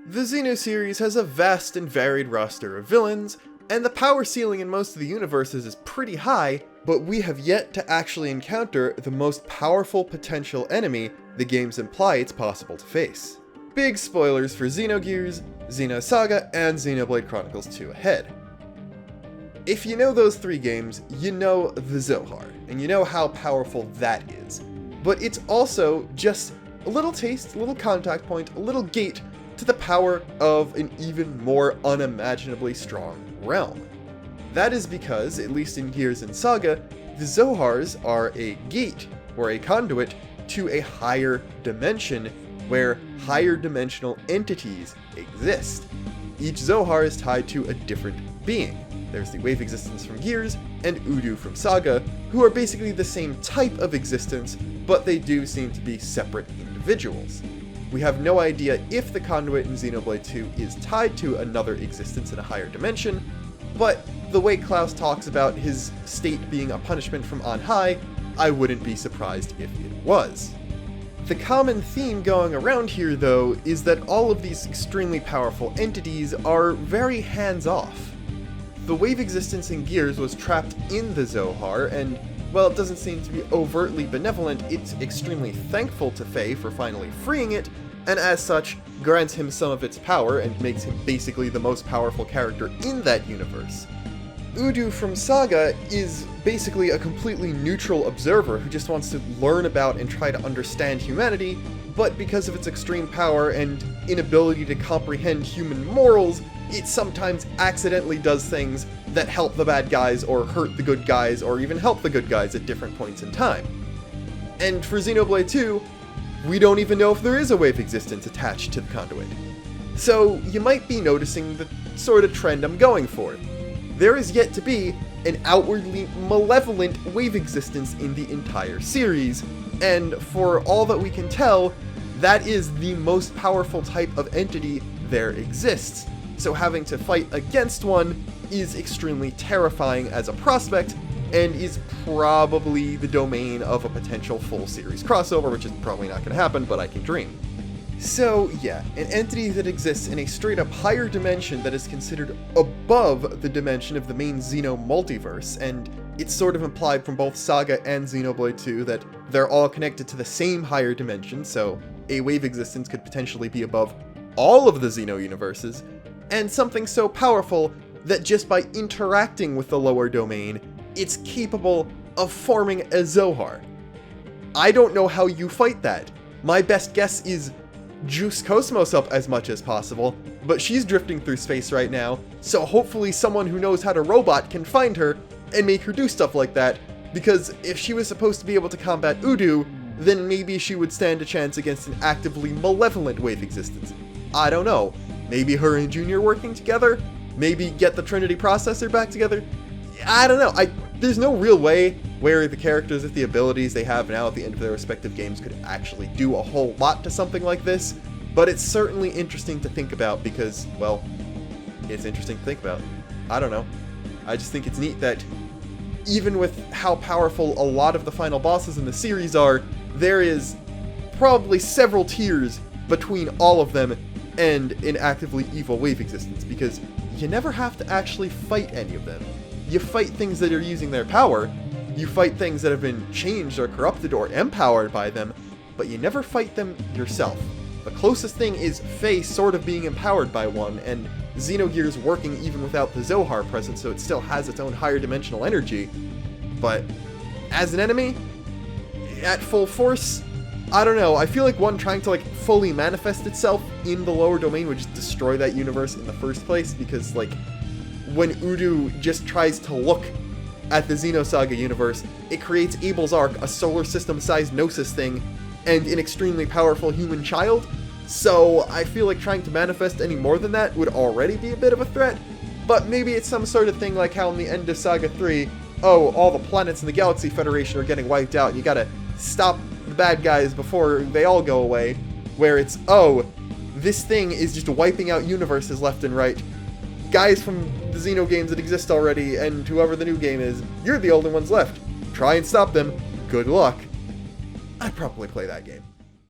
The Xeno series has a vast and varied roster of villains, and the power ceiling in most of the universes is pretty high, but we have yet to actually encounter the most powerful potential enemy the games imply it's possible to face. Big spoilers for Xenogears, Xeno Saga, and Xenoblade Chronicles 2 ahead. If you know those three games, you know the Zohar, and you know how powerful that is. But it's also just a little taste, a little contact point, a little gate to the power of an even more unimaginably strong realm. That is because, at least in Gears and Saga, the Zohars are a gate, or a conduit, to a higher dimension, where higher dimensional entities exist. Each Zohar is tied to a different being. There's the wave existence from Gears, and Udu from Saga, who are basically the same type of existence, but they do seem to be separate individuals. We have no idea if the conduit in Xenoblade 2 is tied to another existence in a higher dimension, but the way Klaus talks about his state being a punishment from on high, I wouldn't be surprised if it was. The common theme going around here, though, is that all of these extremely powerful entities are very hands-off. The wave existence in Gears was trapped in the Zohar, and while it doesn't seem to be overtly benevolent, it's extremely thankful to Faye for finally freeing it, and as such, grants him some of its power and makes him basically the most powerful character in that universe. Udu from Saga is basically a completely neutral observer who just wants to learn about and try to understand humanity, but because of its extreme power and inability to comprehend human morals, it sometimes accidentally does things that help the bad guys or hurt the good guys or even help the good guys at different points in time. And for Xenoblade 2, we don't even know if there is a wave existence attached to the conduit. So you might be noticing the sort of trend I'm going for. There is yet to be an outwardly malevolent wave existence in the entire series, and for all that we can tell, that is the most powerful type of entity there exists. So having to fight against one is extremely terrifying as a prospect, and is probably the domain of a potential full series crossover, which is probably not going to happen, but I can dream. So yeah, an entity that exists in a straight up higher dimension that is considered above the dimension of the main Xeno multiverse, and it's sort of implied from both Saga and Xenoblade 2 that they're all connected to the same higher dimension, so a wave existence could potentially be above all of the Xeno universes, and something so powerful that just by interacting with the lower domain, it's capable of forming a Zohar. I don't know how you fight that. My best guess is juice Cosmos up as much as possible, but she's drifting through space right now, so hopefully someone who knows how to robot can find her and make her do stuff like that, because if she was supposed to be able to combat Udu, then maybe she would stand a chance against an actively malevolent wave existence. I don't know. Maybe her and Junior working together? Maybe get the Trinity processor back together? I don't know. There's no real way where the characters with the abilities they have now at the end of their respective games could actually do a whole lot to something like this, but it's certainly interesting to think about because, well, it's interesting to think about. I don't know. I just think it's neat that even with how powerful a lot of the final bosses in the series are, there is probably several tiers between all of them and an actively evil wave existence, because you never have to actually fight any of them. You fight things that are using their power, you fight things that have been changed or corrupted or empowered by them, but you never fight them yourself. The closest thing is Faye sort of being empowered by one, and Xenogears working even without the Zohar present, so it still has its own higher dimensional energy. But as an enemy, at full force, I don't know, I feel like one trying to fully manifest itself in the lower domain would just destroy that universe in the first place, because when Udu just tries to look at the Xenosaga universe, it creates Abel's Arc, a solar system-sized Gnosis thing, and an extremely powerful human child, so I feel like trying to manifest any more than that would already be a bit of a threat, but maybe it's some sort of thing like how in the end of Saga 3, oh, all the planets in the Galaxy Federation are getting wiped out, and you gotta stop the bad guys before they all go away, where it's, oh, this thing is just wiping out universes left and right. Guys from the Xeno games that exist already, and whoever the new game is, you're the only ones left. Try and stop them. Good luck. I'd probably play that game.